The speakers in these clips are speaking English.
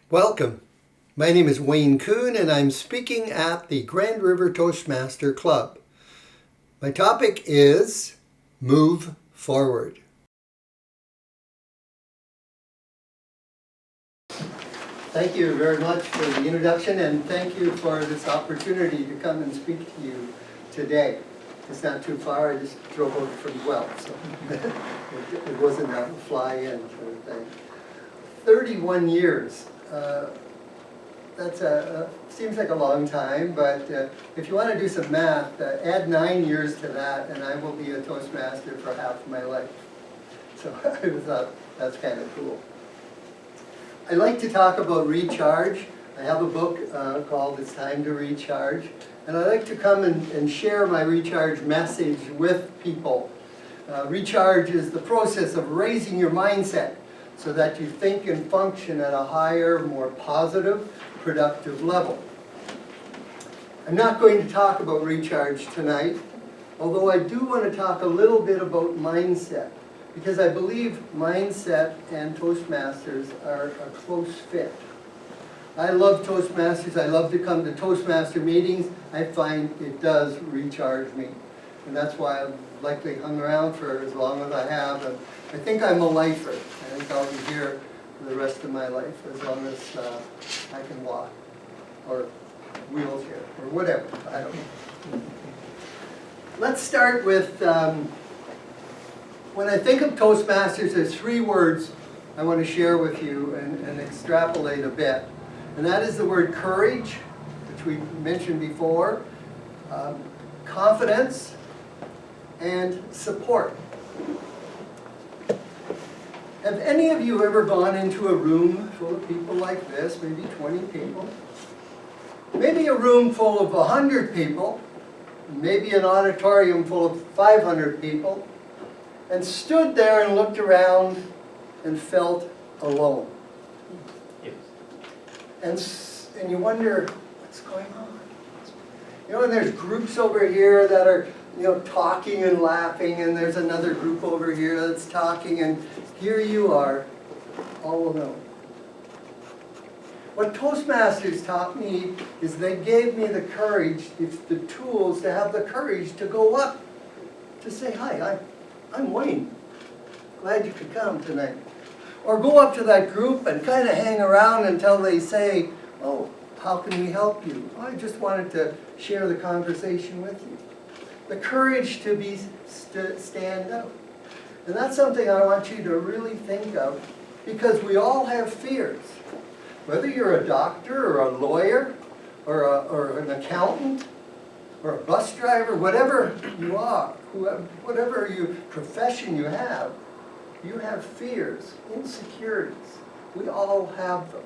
Welcome. My name is Wayne Kuhn and I'm speaking at the Grand River Toastmaster Club. My topic is Move Forward. Thank you very much for the introduction and thank you for this opportunity to come and speak to you today. It's not too far, I just drove over from Guelph, so it wasn't a fly-in sort of thing. 31 years. Seems like a long time, but if you want to do some math, add 9 years to that and I will be a Toastmaster for half my life. So I thought that's kind of cool. I like to talk about recharge. I have a book called It's Time to Recharge, and I like to come and share my recharge message with people. Recharge is the process of raising your mindset so that you think and function at a higher, more positive, productive level. I'm not going to talk about recharge tonight, although I do want to talk a little bit about mindset, because I believe mindset and Toastmasters are a close fit. I love Toastmasters. I love to come to Toastmaster meetings. I find it does recharge me, and that's why I've likely hung around for as long as I have. And I think I'm a lifer. I think I'll be here for the rest of my life as long as I can walk, or wheelchair, or whatever. I don't know. Let's start with, when I think of Toastmasters, there's 3 words I want to share with you and extrapolate a bit. And that is the word courage, which we mentioned before, confidence, and support. Have any of you ever gone into a room full of people like this, maybe 20 people? Maybe a room full of 100 people, maybe an auditorium full of 500 people, and stood there and looked around and felt alone. Yes. And you wonder, what's going on? You know, and there's groups over here that are, talking and laughing, and there's another group over here that's talking, and here you are, all alone. What Toastmasters taught me is they gave me the courage, the tools to have the courage to go up, to say, hi, I'm Wayne. Glad you could come tonight. Or go up to that group and kind of hang around until they say, oh, how can we help you? I just wanted to share the conversation with you. The courage to stand up. And that's something I want you to really think of, because we all have fears. Whether you're a doctor or a lawyer or an accountant or a bus driver, whatever you are, whatever profession you have fears, insecurities. We all have them.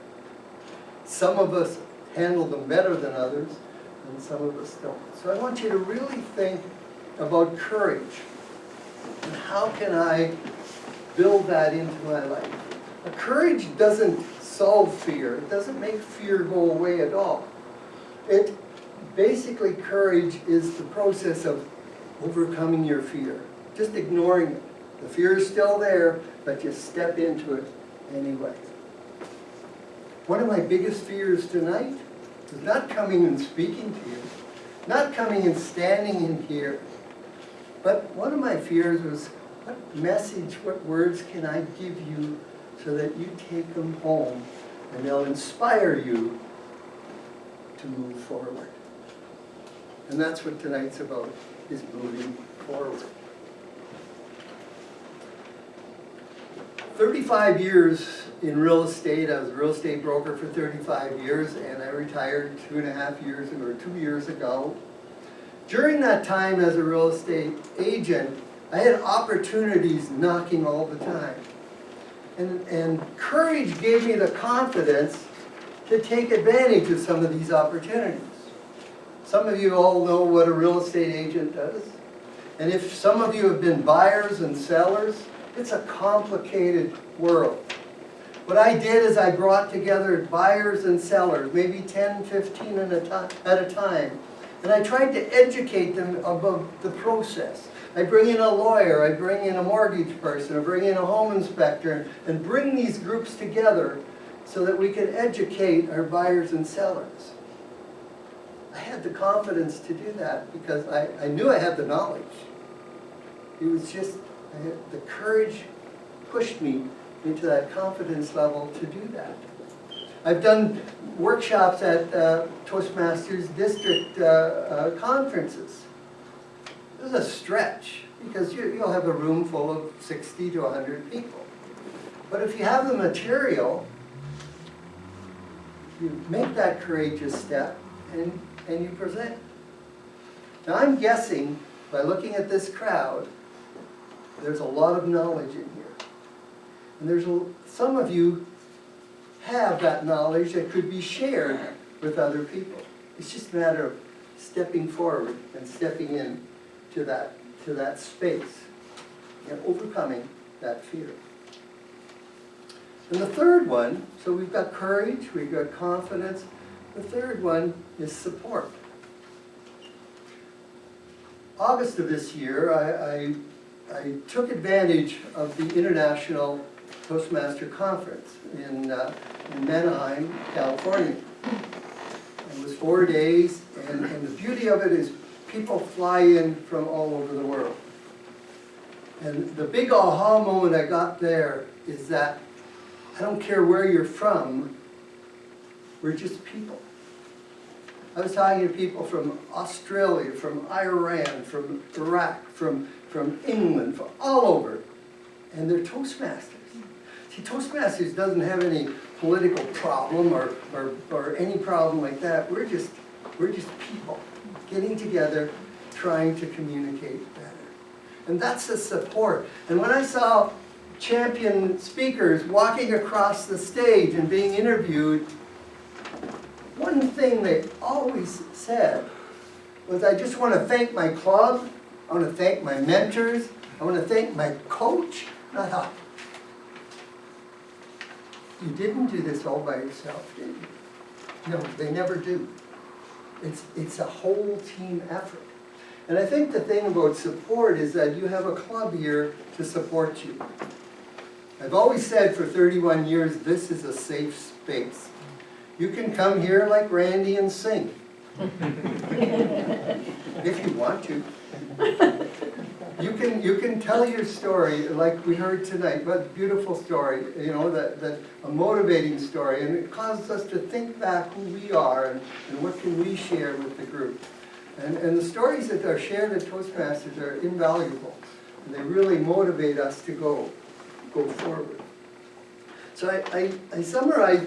Some of us handle them better than others, and some of us don't. So I want you to really think about courage. And how can I build that into my life? Courage doesn't solve fear. It doesn't make fear go away at all. Basically, courage is the process of overcoming your fear. Just ignoring it. The fear is still there, but you step into it anyway. One of my biggest fears tonight is not coming and speaking to you, not coming and standing in here, but one of my fears was, what message, what words can I give you so that you take them home and they'll inspire you to move forward. And that's what tonight's about, is moving forward. 35 years in real estate. I was a real estate broker for 35 years, and I retired 2 years ago. During that time as a real estate agent, I had opportunities knocking all the time. And courage gave me the confidence to take advantage of some of these opportunities. Some of you all know what a real estate agent does. And if some of you have been buyers and sellers, it's a complicated world. What I did is I brought together buyers and sellers, maybe 10, 15 at a time. And I tried to educate them about the process. I bring in a lawyer, I bring in a mortgage person, I bring in a home inspector, and bring these groups together so that we can educate our buyers and sellers. I had the confidence to do that because I knew I had the knowledge. It was just, the courage pushed me into that confidence level to do that. I've done workshops at Toastmasters district conferences. It was a stretch because you'll have a room full of 60 to 100 people. But if you have the material, you make that courageous step and you present. Now I'm guessing, by looking at this crowd, there's a lot of knowledge in here. And some of you have that knowledge that could be shared with other people. It's just a matter of stepping forward and stepping in to that space and overcoming that fear. And the third one, so we've got courage, we've got confidence. The third one is support. August of this year, I took advantage of the International Toastmaster Conference in Manheim, California. It was 4 days, and the beauty of it is people fly in from all over the world. And the big aha moment I got there is that I don't care where you're from, we're just people. I was talking to people from Australia, from Iran, from Iraq, from England, from all over, and they're Toastmasters. See, Toastmasters doesn't have any political problem or any problem like that. We're just people getting together, trying to communicate better. And that's the support. And when I saw champion speakers walking across the stage and being interviewed, one thing they always said was, I just want to thank my club, I want to thank my mentors, I want to thank my coach. And I thought, you didn't do this all by yourself, did you? No, they never do. It's a whole team effort. And I think the thing about support is that you have a club here to support you. I've always said for 31 years, this is a safe space. You can come here like Randy and sing. If you want to. You can tell your story like we heard tonight, but a beautiful story, you know, that a motivating story, and it causes us to think back who we are and what can we share with the group. And the stories that are shared at Toastmasters are invaluable, and they really motivate us to go forward. So I summarize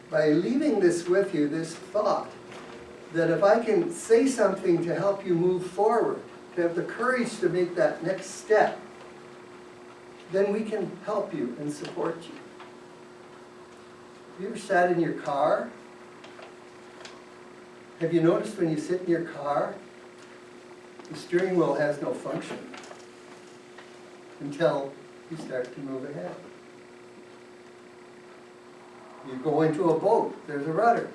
by leaving this with you, this thought, that if I can say something to help you move forward, to have the courage to make that next step, then we can help you and support you. Have you ever sat in your car? Have you noticed when you sit in your car, the steering wheel has no function until you start to move ahead? You go into a boat, there's a rudder.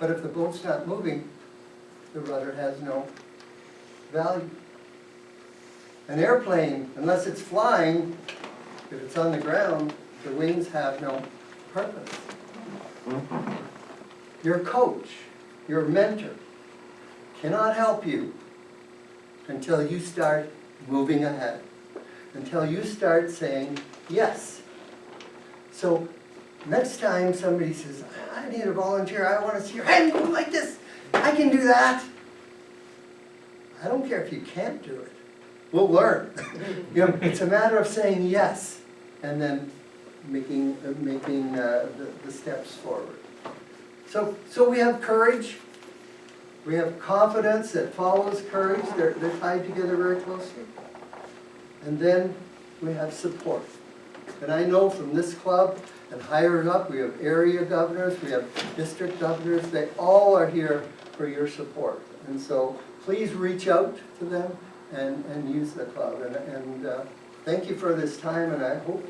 But if the boat's not moving, the rudder has no value. An airplane, unless it's flying, if it's on the ground, the wings have no purpose. Your coach, your mentor, cannot help you until you start moving ahead, until you start saying yes. So next time somebody says, I need a volunteer, I want to see your hand go like this, I can do that. I don't care if you can't do it. We'll learn. You know, it's a matter of saying yes and then making the steps forward. So we have courage. We have confidence that follows courage. They're tied together very closely. And then we have support. And I know from this club and higher up, we have area governors, we have district governors. They all are here for your support. And so please reach out to them and use the club. And thank you for this time, and I hope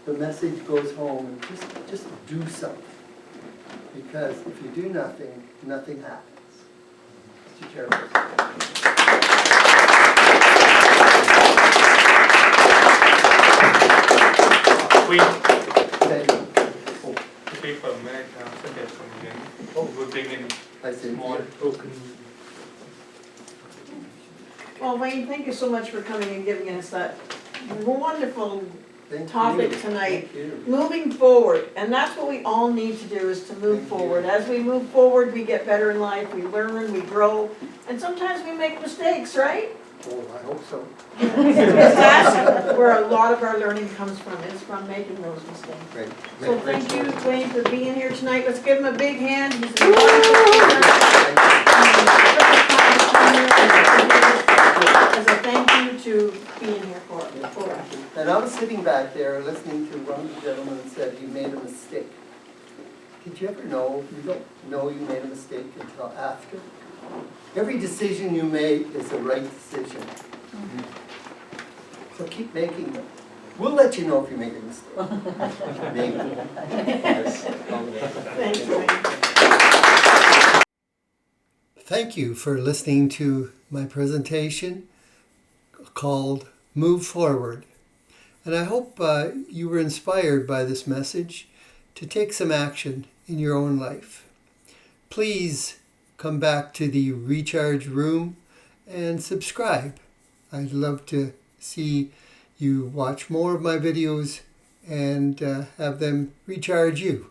the message goes home. And just do something. Because if you do nothing, nothing happens. Mr. Chairperson. We paper, may I suggest something? Oh. We begin I see. small. Well, Wayne, thank you so much for coming and giving us that wonderful Thank topic you. tonight. Thank you. Moving forward, and that's what we all need to do, is to move Thank you. forward. As we move forward, we get better in life, we learn, we grow, and sometimes we make mistakes, right? Oh, I hope so. That's where a lot of our learning comes from, is from making those mistakes. Great. So thank you, Wayne, for being here tonight. Let's give him a big hand. He's a as a thank you to being here for us. And I was sitting back there listening to one of the gentlemen that said you made a mistake. Did you ever know you don't know you made a mistake until after? Every decision you make is the right decision. So keep making them. We'll let you know if you make a mistake. Maybe. Thanks, Wayne. Thank you for listening to my presentation called Move Forward. And I hope you were inspired by this message to take some action in your own life. Please come back to the Recharge Room and subscribe. I'd love to see you watch more of my videos and have them recharge you.